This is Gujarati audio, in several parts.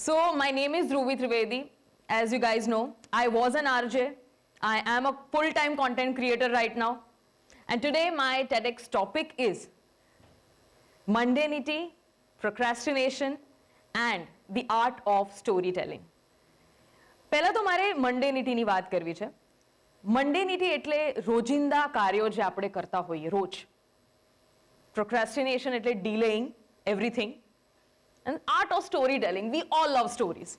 So, my name is Dhruvi Trivedi. As you guys know, I was an RJ. I am a full-time content creator right now. And today my TEDx topic is mundanity, procrastination, and the art of storytelling. પહેલા તો મારે મંડેનિટીની વાત કરવી છે. મંડેનિટી એટલે રોજિંદા કાર્યો જે આપણે કરતા હોઈએ રોજ. પ્રોક્રેસ્ટિનેશન એટલે ડિલેઇંગ everything. And art of storytelling. We all love stories.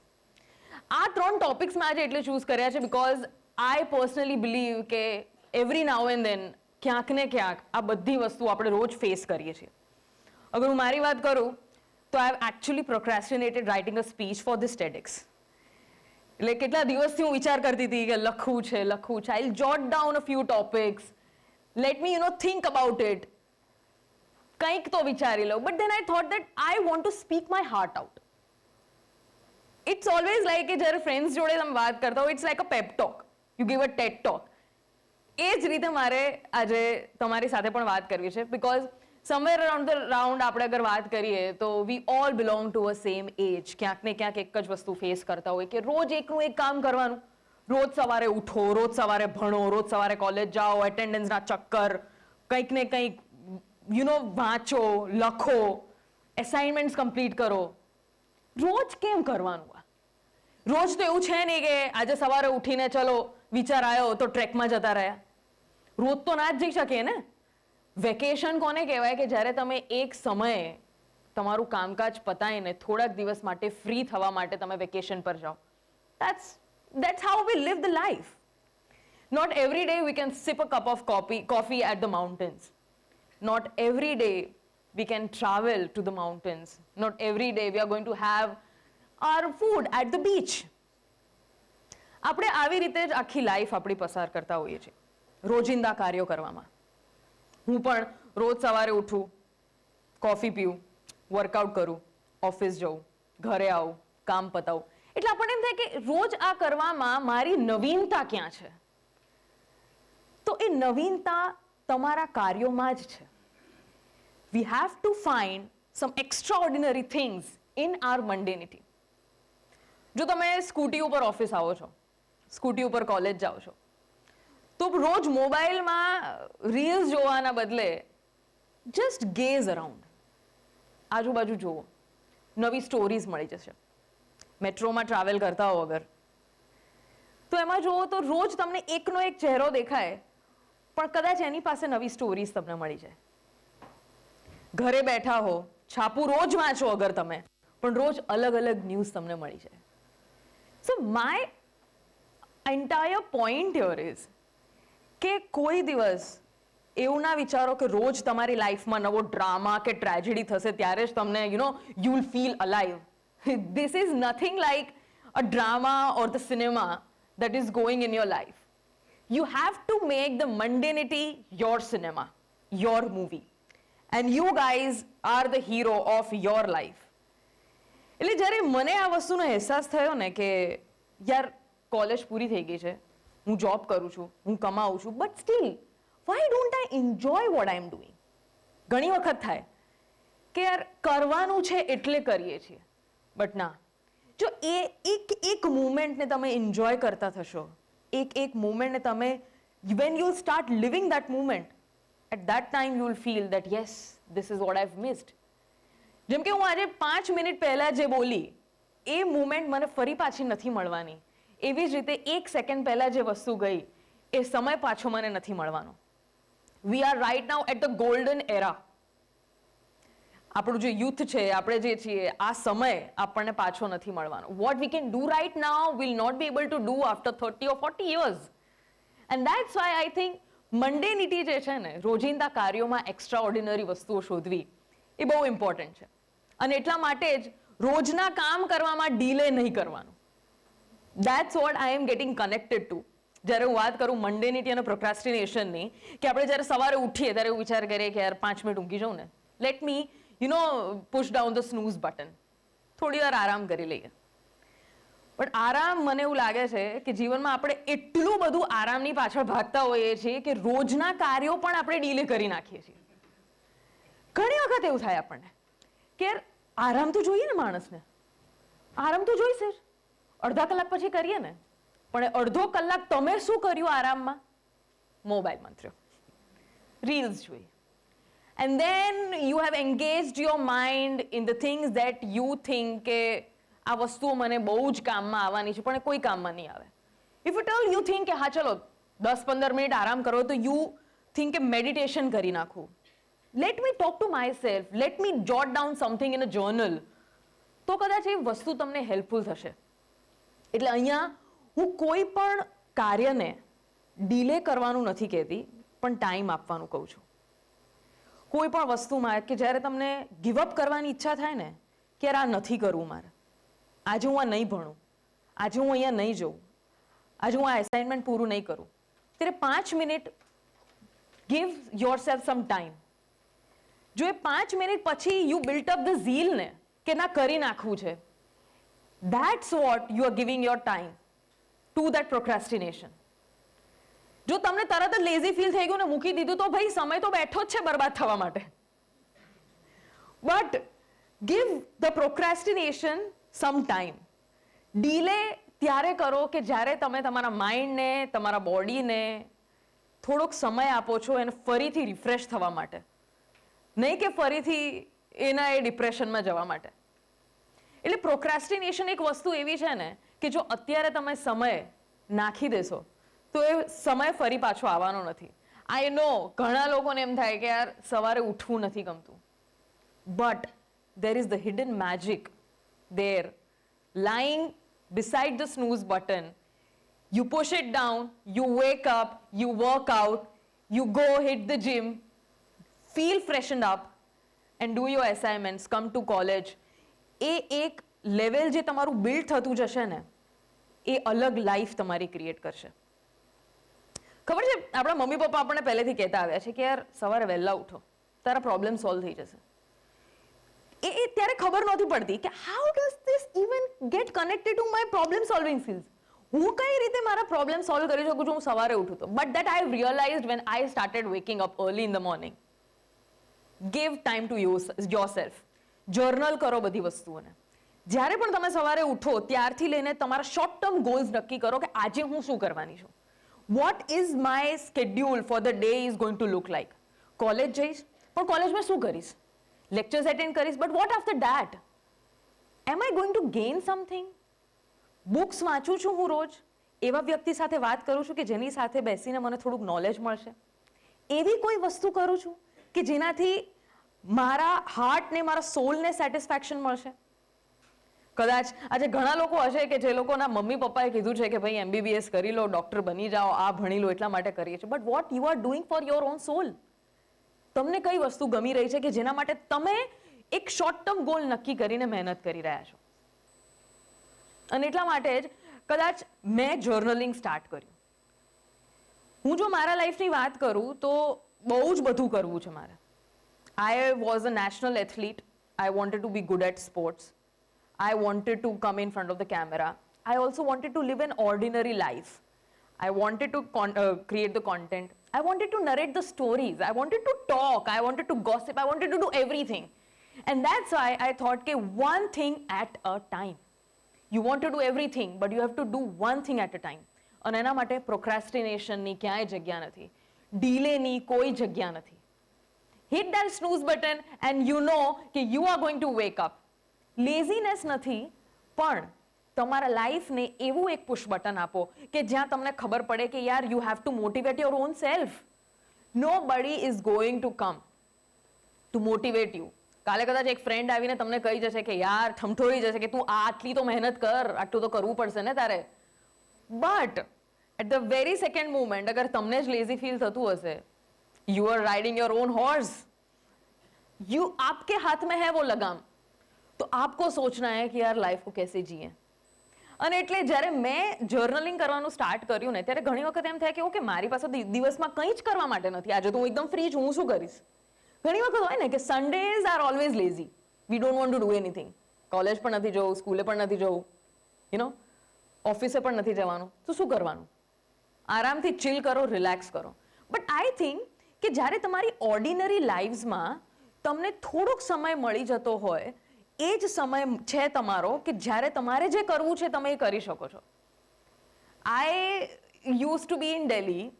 આ ત્રણ ટોપિક્સ મેં આજે એટલે ચૂઝ કર્યા છે બીકોઝ આઈ પર્સનલી બિલીવ કે એવરી નાઉ એન્ડ દેન ક્યાંક ને ક્યાંક આ બધી વસ્તુ આપણે રોજ ફેસ કરીએ છીએ. અગર હું મારી વાત કરું તો I have actually procrastinated writing a speech for this TEDx. એટલે કેટલા દિવસથી હું વિચાર કરતી હતી કે લખવું છે I will jot down a few topics, let me think about it, કંઈક તો વિચારી લઉં. But then I thought that I want to speak my heart out. It's always like કે જ્યારે ફ્રેન્ડ્સ જોડે તમે વાત કરતા હો, it's like a pep talk, you give a TED talk. એ જ રીતે મારે આજે તમારી સાથે પણ વાત કરવી છે because somewhere around the round આપણે અગર વાત કરીએ તો we all belong to a same age. ક્યાંક ને ક્યાંક એક જ વસ્તુ ફેસ કરતા હોય કે રોજ એકનું એક કામ કરવાનું. રોજ સવારે ઉઠો, રોજ સવારે ભણો, રોજ સવારે કોલેજ જાઓ, એટેન્ડન્સના ચક્કર, કંઈક ને કંઈક વાંચો, લખો, એસાઇનમેન્ટ્સ કમ્પ્લીટ કરો. રોજ કેમ કરવાનું આ? રોજ તો એવું છે નહીં કે આજે સવારે ઉઠીને ચલો વિચાર આવ્યો તો ટ્રેકમાં જતા રહ્યા. રોજ તો ના જ જઈ શકીએ ને. વેકેશન કોને કહેવાય કે જ્યારે તમે એક સમયે તમારું કામકાજ પતાવીને થોડાક દિવસ માટે ફ્રી થવા માટે તમે વેકેશન પર જાઓ. That's how we live the life. Not every day we can sip a cup of coffee at the mountains. Not every day we can travel to the mountains. Not every day we are going to have our food at the beach. આપણે આવી રીતે જ આખી લાઈફ આપણી પસાર કરતા હોઈએ છીએ રોજિંદા કાર્યો કરવામાં. હું પણ રોજ સવારે ઉઠું, કોફી પીવું, વર્કઆઉટ કરું, ઓફિસ જઉં, ઘરે આવું, કામ પતાવું. એટલે આપણને એમ થાય કે રોજ આ કરવામાં મારી નવીનતા ક્યાં છે? તો એ નવીનતા તમારા કાર્યોમાં જ છે. We have to find some extraordinary things in our mundanity. જો તમે સ્કૂટી ઉપર ઓફિસ આવો છો, સ્કૂટી ઉપર કોલેજ જાઓ છો, તો રોજ મોબાઈલમાં રીલ્સ જોવાના બદલે જસ્ટ ગેઝ અરાઉન્ડ, આજુબાજુ જુઓ, નવી સ્ટોરીઝ મળી જશે. મેટ્રોમાં ટ્રાવેલ કરતા હો અગર તો એમાં જુઓ તો રોજ તમને એકનો એક ચહેરો દેખાય પણ કદાચ એની પાસે નવી સ્ટોરીઝ તમને મળી જાય. ઘરે બેઠા હો, છાપું રોજ વાંચો અગર તમે, પણ રોજ અલગ અલગ ન્યૂઝ તમને મળી જાય. સો my entire point here is કે કોઈ દિવસ એવું ના વિચારો કે રોજ તમારી લાઈફમાં નવો ડ્રામા કે ટ્રેજેડી થશે ત્યારે જ તમને you will feel alive. This is nothing like a drama or the cinema that is going in your life. You have to make the mundanity your cinema, your movie. And you guys are the hero of your life. એટલે જ્યારે મને આ વસ્તુનો અહેસાસ થયો ને કે યાર કોલેજ પૂરી થઈ ગઈ છે, હું જોબ કરું છું, હું કમાઉં છું, but still why don't I enjoy what I am doing? ઘણી વખત થાય કે યાર કરવાનું છે એટલે કરીએ છીએ, બટ ના, જો એક મુમેન્ટને તમે એન્જોય કરતા થશો, એક મુમેન્ટને તમે when you start living that moment, at that time you will feel that yes, this is what I've missed. જેમ કે હું આજે 5 મિનિટ પહેલા જે બોલી એ મુમેન્ટ મને ફરી પાછી નથી મળવાની. એવી જ રીતે 1 સેકન્ડ પહેલા જે વસ્તુ ગઈ એ સમય પાછો મને નથી મળવાનો. We are right now at the golden era. આપણું જે યુથ છે, આપણે જે છીએ, આ સમય આપણને પાછો નથી મળવાનો. What we can do right now will not be able to do after 30 or 40 years. And that's why I think mundanity જે છે ને, રોજિંદા કાર્યોમાં એક્સ્ટ્રા ઓર્ડિનરી વસ્તુઓ શોધવી એ બહુ ઇમ્પોર્ટન્ટ છે. અને એટલા માટે જ રોજના કામ કરવામાં ડીલે નહીં કરવાનું. That's what I M gating connected two જ્યારે હું વાત કરું મંડેનિટી અને પ્રોક્રેસ્ટિનેશનની. કે આપણે જ્યારે સવારે ઉઠીએ ત્યારે એવું વિચાર કરીએ કે યાર 5 મિનિટ ઊંઘી જાઉં ને, let me push down the snooze button, થોડી વાર આરામ કરી લઈએ. પણ આરામ, મને એવું લાગે છે કે જીવનમાં આપણે એટલું બધું આરામની પાછળ ભાગતા હોઈએ છીએ કે રોજના કાર્યો પણ આપણે ડીલે કરી નાખીએ છીએ. ઘણી વખત એવું થાય આપણને કે યાર આરામ તો જોઈએ ને માણસને, આરામ તો જોઈશે જ, અડધા કલાક પછી કરીએ ને, પણ અડધો કલાક તમે શું કર્યું આરામમાં? મોબાઈલ મંત્ર્યો, રીલ્સ જોઈ. And then you have engaged your mind in the things that you think કે આ વસ્તુઓ મને બહુ જ કામમાં આવવાની છે, પણ કોઈ કામમાં નહીં આવે. If at all you think કે હા ચલો 10-15 મિનિટ આરામ કરો, તો you think કે મેડિટેશન કરી નાખું. Let me talk to myself, let me jot down something in a journal. તો કદાચ એ વસ્તુ તમને હેલ્પફુલ થશે. એટલે અહીંયા હું કોઈ પણ કાર્યને ડીલે કરવાનું નથી કહેતી, પણ ટાઈમ આપવાનું કહું છું. કોઈ પણ વસ્તુમાં કે જ્યારે તમને ગિવઅપ કરવાની ઈચ્છા થાય ને કે યાર આ નથી કરવું મારે, આજે હું આ નહીં ભણું, આજે હું અહીંયા નહીં જઉં, આજે હું આ અસાઇનમેન્ટ પૂરું નહીં કરું, ત્યારે 5 minute give yourself some time. જો એ 5 મિનિટ પછી you built up the zeal ને કે ના કરી નાખવું છે, that's what you are giving your time to that procrastination. જો તમને તરત જ લેઝી ફીલ થઈ ગયું ને મૂકી દીધું, તો ભાઈ સમય તો બેઠો જ છે બરબાદ થવા માટે. But give the procrastination some time. Delay ત્યારે કરો કે જ્યારે તમે તમારા માઇન્ડને, તમારા બોડીને થોડોક સમય આપો છો એને ફરીથી રિફ્રેશ થવા માટે, નહીં કે ફરીથી એના એ ડિપ્રેશનમાં જવા માટે. એટલે પ્રોક્રેસ્ટિનેશન એક વસ્તુ એવી છે ને કે જો અત્યારે તમે સમય નાખી દેશો તો એ સમય ફરી પાછો આવવાનો નથી. આઈ નો ઘણા લોકોને એમ થાય કે યાર સવારે ઉઠવું નથી ગમતું, but there is the hidden magic there lying beside the snooze button. You push it down, you wake up, you work out, you go hit the gym, feel freshened up and do your assignments, come to college. એ એક લેવલ જે તમારું બિલ્ડ થતું જશે ને, એ અલગ લાઈફ તમારી ક્રિએટ કરશે. ખબર છે આપણા મમ્મી પપ્પા આપણને પહેલેથી કહેતા આવ્યા છે કે યાર સવારે વહેલા ઉઠો, તારા પ્રોબ્લેમ સોલ્વ થઈ જશે. એ ત્યારે ખબર નહોતી પડતી કે how does this even get connected to my problem solving skills. હું કઈ રીતે મારા પ્રોબ્લેમ સોલ્વ કરી શકું છું હું સવારે ઉઠું તો. But that I realized when I started waking up early in the morning. Give time to yourself. Journal કરો બધી વસ્તુઓને. જ્યારે પણ તમે સવારે ઉઠો ત્યારથી લઈને તમારા શોર્ટ ટર્મ ગોલ્સ નક્કી કરો કે આજે હું શું કરવાની છું. What is my schedule for the day is going to look like. College જઈશ, પણ કોલેજમાં શું કરીશ? લેક્ચર્સ એટેન્ડ કરીશ, but what after that? Am I going to gain something? Books વાંચું છું હું રોજ, એવા વ્યક્તિ સાથે વાત કરું છું કે જેની સાથે બેસીને મને થોડુંક નોલેજ મળશે. એવી કોઈ વસ્તુ કરું છું કે જેનાથી મારા હાર્ટને, મારા સોલને સેટિસ્ફેક્શન મળશે. કદાચ આજે ઘણા લોકો હશે કે જે લોકોના મમ્મી પપ્પાએ કીધું છે કે ભાઈ MBBS કરી લો, ડોક્ટર બની જાઓ, આ ભણી લો, એટલા માટે કરીએ છીએ. But what you are doing for your own soul? તમને કઈ વસ્તુ ગમી રહી છે કે જેના માટે તમે એક શોર્ટ ટર્મ ગોલ નક્કી કરીને મહેનત કરી રહ્યા છો? અને એટલા માટે જ કદાચ મેં જર્નલિંગ સ્ટાર્ટ કર્યું. હું જો મારા લાઈફની વાત કરું તો બહુ જ બધું કરવું છે મારે. I was a national athlete. I wanted to be good at sports. I wanted to come in front of the camera. I also wanted to live an ordinary life. I wanted to create the content. I wanted to narrate the stories. I wanted to talk. I wanted to gossip. I wanted to do everything. And that's why I thought, okay, one thing at a time. You want to do everything, but you have to do one thing at a time. અને એના માટે પ્રોક્રેસ્ટિનેશનની ક્યાંય જગ્યા નથી, ડીલેની કોઈ જગ્યા નથી. Hit that snooze button and you know કે you are going to wake up. Laziness નથી, પણ તમારા લાઈફને એવું એક પુશ બટન આપો કે જ્યાં તમને ખબર પડે કે યાર you have to motivate your own self. Nobody is going to come to motivate you. કાલે કદાચ એક ફ્રેન્ડ આવીને તમને કહી જશે કે યાર ઠમઠોરી જશે કે તું આટલી તો મહેનત કર, આટલું તો કરવું પડશે ને તારે. But at the very second moment અગર તમને જ લેઝી ફીલ થતું હશે, you are riding your own horse. आपके हाथ में है वो लगाम. तो आपको सोचना है कि यार लाइफ को कैसे जिए. અને એટલે જ્યારે મેં જર્નલિંગ કરવાનું સ્ટાર્ટ કર્યું ને ત્યારે ઘણી વખત એમ થાય કે ઓકે મારી પાસે દિવસમાં કંઈ જ કરવા માટે નથી, આજે તો હું એકદમ ફ્રી છું, હું શું કરીશ? ઘણી વખત હોય ને કે Sundays are always lazy. We don't want to do anything. College પણ નથી જવું, સ્કૂલે પણ નથી જવું, યુ નો, ઓફિસે પણ નથી જવાનું, તો શું કરવાનું? આરામથી ચિલ કરો, રિલેક્સ કરો. બટ આઈ થિંક કે જ્યારે તમારી ઓર્ડિનરી લાઈફ્સમાં તમને થોડોક સમય મળી જતો હોય, એ જ સમય છે તમારો કે જ્યારે તમારે જે કરવું છે તમે એ કરી શકો છો. I use to B in Delhi.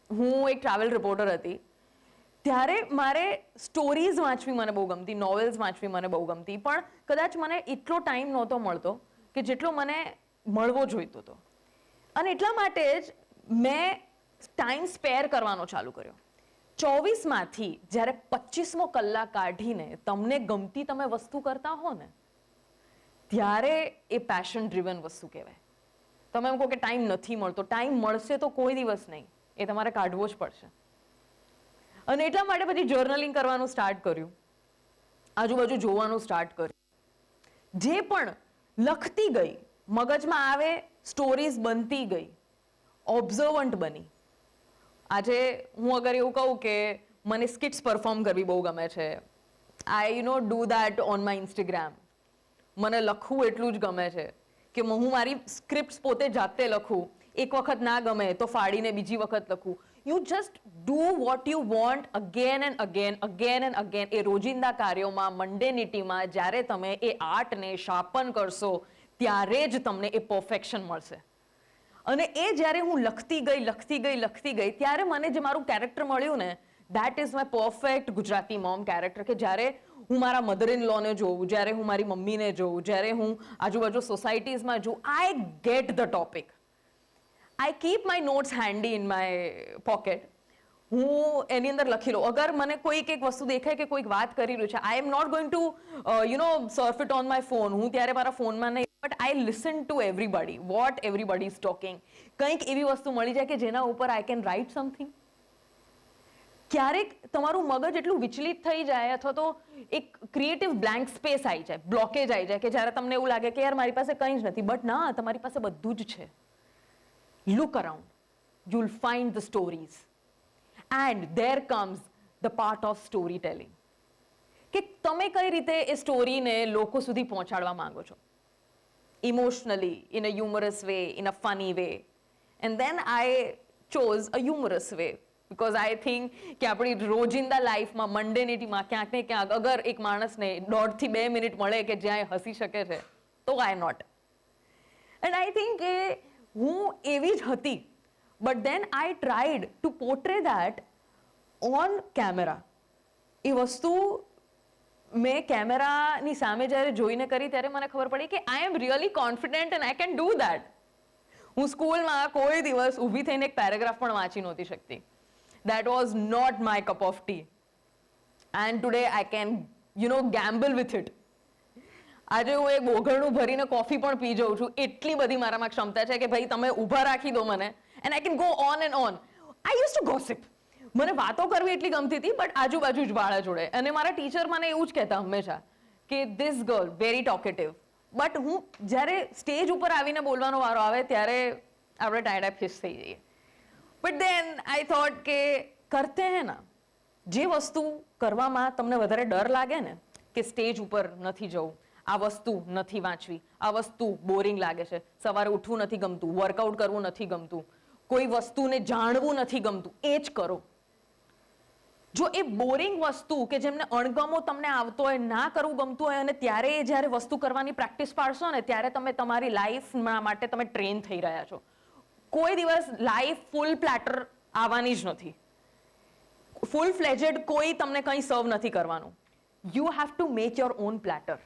હું એક ટ્રાવેલ રિપોર્ટર હતી. ત્યારે મારે સ્ટોરીઝ વાંચવી મને બહુ ગમતી, નોવેલ્સ વાંચવી મને બહુ ગમતી, પણ કદાચ મને એટલો ટાઈમ નહોતો મળતો કે જેટલો મને મળવો જોઈતો હતો. અને એટલા માટે જ મેં ટાઈમ સ્પેર કરવાનો ચાલુ કર્યો. 24માંથી જ્યારે 25મો કલાક કાઢીને તમને ગમતી તમે વસ્તુ કરતા હો ને, ત્યારે એ પેશન ડ્રિવન વસ્તુ કહેવાય. તમે એમ કહો કે ટાઈમ નથી મળતો, ટાઈમ મળશે તો કોઈ દિવસ નહીં, એ તમારે કાઢવો જ પડશે. અને એટલા માટે પછી જર્નલિંગ કરવાનું સ્ટાર્ટ કર્યું, આજુબાજુ જોવાનું સ્ટાર્ટ કર્યું. જે પણ લખતી ગઈ, મગજમાં આવે સ્ટોરીઝ બનતી ગઈ, ઓબ્ઝર્વન્ટ બની. આજે હું અગર એવું કહું કે મને સ્કિટ્સ પરફોર્મ કરવી બહુ ગમે છે, I do that on my Instagram. મને લખવું એટલું જ ગમે છે કે હું મારી સ્ક્રિપ્ટ્સ પોતે જાતે લખું. એક વખત ના ગમે તો ફાડીને બીજી વખત લખું. You just do what you want again and again, again and again. એ રોજિંદા કાર્યોમાં, મંડેનિટીમાં જ્યારે તમે એ આર્ટને શાર્પન કરશો ત્યારે જ તમને એ પરફેક્શન મળશે. અને એ જ્યારે હું લખતી ગઈ ત્યારે મને જે મારું કેરેક્ટર મળ્યું ને, that is my perfect Gujarati mom character. કે જ્યારે હું મારા મધર ઇન લોને જોઉં, જ્યારે હું મારી મમ્મીને જોઉં, જ્યારે હું આજુબાજુ સોસાયટીઝમાં જોઉં, I get the topic. I keep my notes handy in my pocket. હું એની અંદર લખી લઉં. અગર મને કોઈક એક વસ્તુ દેખાય કે કોઈક વાત કરી રહ્યું છે, I am not going to surf it on my phone. હું ત્યારે મારા ફોનમાં નહીં, but I listen to everybody, what everybody is talking. કંઈક એવી વસ્તુ મળી જાય કે જેના ઉપર આઈ કેન રાઇટ સમથિંગ. ક્યારેક તમારું મગજ એટલું વિચલિત થઈ જાય અથવા તો એક ક્રિએટિવ બ્લેન્ક સ્પેસ આવી જાય, બ્લોકેજ આવી જાય કે જ્યારે તમને એવું લાગે કે યાર મારી પાસે કંઈ જ નથી. બટ ના, તમારી પાસે બધું જ છે. Look around, you will find the stories. And there comes the part of story telling. કે તમે કઈ રીતે એ સ્ટોરીને લોકો સુધી પહોંચાડવા માંગો છો, emotionally, in a humorous way, in a funny way. And then I chose a humorous way, because I think કે આપણી રોજિંદા લાઈફમાં, મંડેનિટીમાં ક્યાંક ને ક્યાંક અગર એક માણસને 1.5 થી 2 મિનિટ મળે કે જ્યાં એ હસી શકે છે, તો why not. And I think કે હું એવી જ હતી. But then I tried to portray that on camera. એ વસ્તુ મેં કેમેરાની સામે જ્યારે જોઈને કરી ત્યારે મને ખબર પડી કે I am really confident and I can do that. હું સ્કૂલમાં કોઈ દિવસ ઊભી થઈને એક પેરેગ્રાફ પણ વાંચી નહોતી શકતી. That was not my cup of tea. And today I can gamble with it. આજે હું એક બોઘરનું ભરીને કોફી પણ પી જાઉં છું. એટલી બધી મારામાં ક્ષમતા છે કે ભાઈ તમે ઊભા રાખી દો મને, and I can go on and on. I use to gossip. મને વાતો કરવી એટલી ગમતી હતી, બટ આજુબાજુ જ વાળા જોડે. અને મારા ટીચર મને એવું જ કહેતા હંમેશા કે this girl very talkative. But હું જ્યારે સ્ટેજ ઉપર આવીને બોલવાનો વારો આવે ત્યારે આપણે ટાયર્ડ ફિશ થઈ જઈએ. બટ દેન આઈ થોટ કે કરતે હે ના, જે વસ્તુ કરવામાં તમને વધારે ડર લાગે ને, કે સ્ટેજ ઉપર નથી જવું, આ વસ્તુ નથી વાંચવી, આ વસ્તુ બોરિંગ લાગે છે, સવારે ઉઠવું નથી ગમતું, વર્કઆઉટ કરવું નથી ગમતું, કોઈ વસ્તુને જાણવું નથી ગમતું, એ જ કરો. જો એ બોરિંગ વસ્તુ કે જેમને અણગમો તમને આવતો હોય, ના કરવું ગમતું હોય, અને ત્યારે જ્યારે વસ્તુ કરવાની પ્રેક્ટિસ પાડશો ને, ત્યારે તમે તમારી લાઈફ માટે તમે ટ્રેન થઈ રહ્યા છો. કોઈ દિવસ લાઈફ ફૂલ પ્લેટર આવવાની જ નથી. ફૂલ ફ્લેજેડ કોઈ તમને કંઈ સર્વ નથી કરવાનું. You have to make your own platter.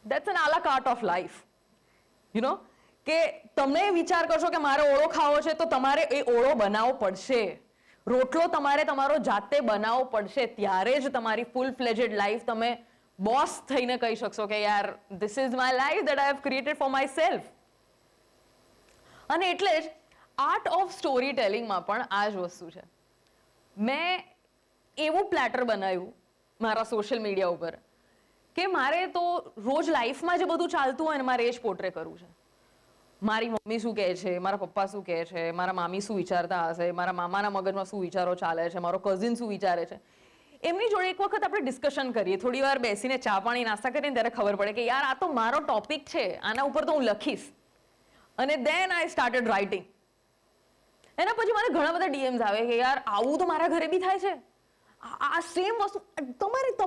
That's an a la carte of life. કે તમે વિચાર કરશો કે મારે ઓળો ખાવો છે, તો તમારે એ ઓળો બનાવવો પડશે. રોટલો તમારે તમારો જાતે બનાવવો પડશે. ત્યારે જ તમારી ફૂલ ફ્લેજેડ લાઈફ તમે બોસ થઈને કહી શકશો કે યાર this is my life that I have created for my self. અને એટલે જ આર્ટ ઓફ સ્ટોરી ટેલિંગમાં પણ આ જ વસ્તુ છે. મેં એવું પ્લેટર બનાવ્યું મારા સોશિયલ મીડિયા ઉપર કે મારે તો રોજ લાઈફમાં જે બધું ચાલતું હોય ને, મારે એ જ પોર્ટ્રે કરવું છે. મારી મમ્મી શું કહે છે, મારા પપ્પા શું કહે છે, મારા મામી શું વિચારતા હશે, મારા મામાના મગજમાં શું વિચારો ચાલે છે, મારો કઝિન શું વિચારે છે. એમની જોડે એક વખત આપણે ડિસ્કશન કરીએ, થોડી વાર બેસીને ચા પાણી નાસ્તા કરીએ, ત્યારે ખબર પડે કે યાર આ તો મારો ટોપિક છે, આના ઉપર તો હું લખીશ. અને દેન આઈ સ્ટાર્ટેડ રાઇટિંગ. એના પછી મને ઘણા બધા ડીએમ્સ આવે કે યાર આવું તો મારા ઘરે બી થાય છે, આ સેમ વસ્તુ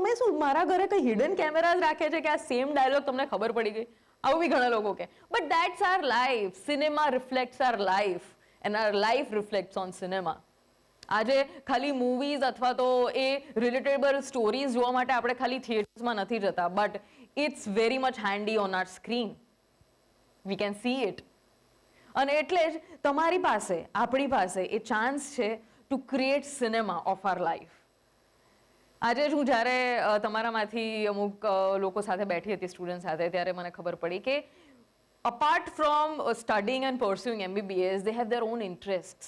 તમે શું મારા ઘરે કઈ હિડન કેમેરાઝ રાખે છે કે આ સેમ ડાયલોગ તમને ખબર પડી ગઈ? આવું બી ઘણા લોકો કે. But that's our life. Cinema reflects our life and our life reflects on cinema. આજે ખાલી મૂવીઝ અથવા તો એ રિલેટેબલ સ્ટોરીઝ જોવા માટે આપણે ખાલી થિયેટર્સમાં નથી જતા, but it's very much handy on our screen. We can see it. અને એટલે જ તમારી પાસે, આપણી પાસે એ ચાન્સ છે to create cinema of our life. આજે જ હું જ્યારે તમારામાંથી અમુક લોકો સાથે બેઠી હતી, સ્ટુડન્ટ સાથે, ત્યારે મને ખબર પડી કે apart from studying and pursuing MBBS, they have their own interest.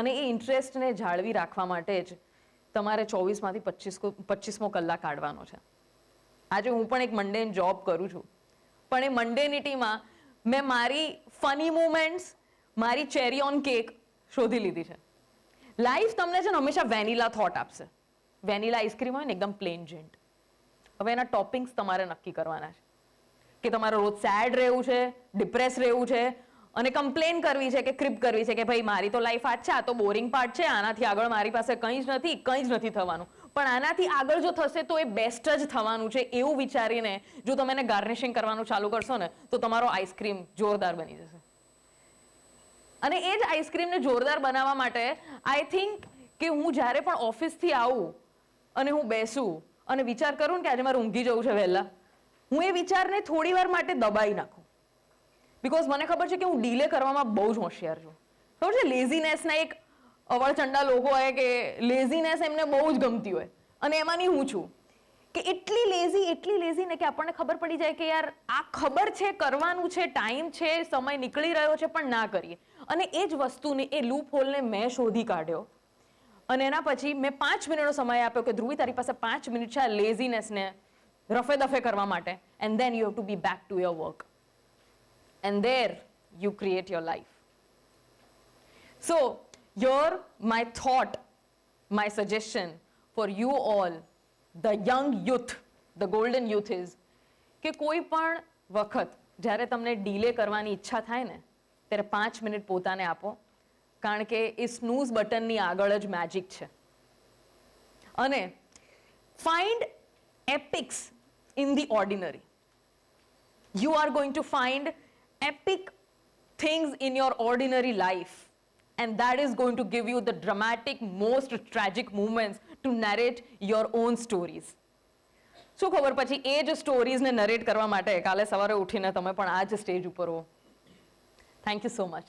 અને એ ઇન્ટરેસ્ટને જાળવી રાખવા માટે જ તમારે 24માંથી 25મો કલાક કાઢવાનો છે. આજે હું પણ એક મંડેન જોબ કરું છું, પણ એ મંડેનિટીમાં મેં મારી ફની મુમેન્ટ્સ, મારી ચેરી ઓન કેક શોધી લીધી છે. લાઈફ તમને છે ને હંમેશા વેનીલા થોટ આપશે. વેનીલા આઈસ્ક્રીમ હોય ને એકદમ પ્લેન જેન્ટ. હવે એના ટોપિંગ્સ તમારે નક્કી કરવાના છે કે તમારે રોજ સેડ રહેવું છે, ડિપ્રેસ રહેવું છે, અને કમ્પ્લેન કરવી છે કે ક્રિપ કરવી છે કે ભાઈ મારી તો લાઈફ આ છે, આ તો બોરિંગ પાર્ટ છે, આનાથી આગળ મારી પાસે કંઈ જ નથી, કંઈ જ નથી થવાનું. પણ આનાથી આગળ જો થશે તો એ બેસ્ટ જ થવાનું છે એવું વિચારીને જો તમે એને ગાર્નિશિંગ કરવાનું ચાલુ કરશો ને તો તમારો આઈસ્ક્રીમ જોરદાર બની જશે. અને એ જ આઈસ્ક્રીમને જોરદાર બનાવવા માટે આઈ થિંક કે હું જ્યારે પણ ઓફિસથી આવું અને હું બેસું અને વિચાર કરું ને કે આજે મારે ઊંઘી જવું છે વહેલા, હું એ વિચારને થોડી વાર માટે દબાઈ નાખું. બિકોઝ મને ખબર છે કે હું ડીલે કરવામાં બહુ જ હોશિયાર છું. ખબર છે, લેઝીનેસના એક અવળચંડા લોકો હોય કે લેઝીનેસ એમને બહુ જ ગમતી હોય, અને એમાંની હું છું કે એટલી લેઝી ને કે આપણને ખબર પડી જાય કે યાર આ ખબર છે કરવાનું છે, ટાઈમ છે, સમય નીકળી રહ્યો છે, પણ ના કરીએ. અને એ જ વસ્તુને, એ લૂપ હોલને મેં શોધી કાઢ્યો. અને એના પછી મેં 5 મિનિટનો સમય આપ્યો કે ધ્રુવી તારી પાસે 5 મિનિટ છે આ લેઝીનેસને રફે દફે કરવા માટે, and then you have to be back to your work. And there you create your life. So, here my thought, my suggestion for you all, the young youth, the golden youth is કે કોઈ પણ વખત જ્યારે તમને ડીલે કરવાની ઈચ્છા થાય ને ત્યારે 5 મિનિટ પોતાને આપો, કારણ કે એ સ્નૂઝ બટનની આગળ જ મેજિક છે. અને find epics in the ordinary. You are going to find epic things in your ordinary life, and that is going to give you the dramatic, most tragic moments to narrate your own stories. શું ખબર પછી એ જ સ્ટોરીઝને નરેટ કરવા માટે કાલે સવારે ઉઠીને તમે પણ આ જ સ્ટેજ ઉપર હો. Thank you so much.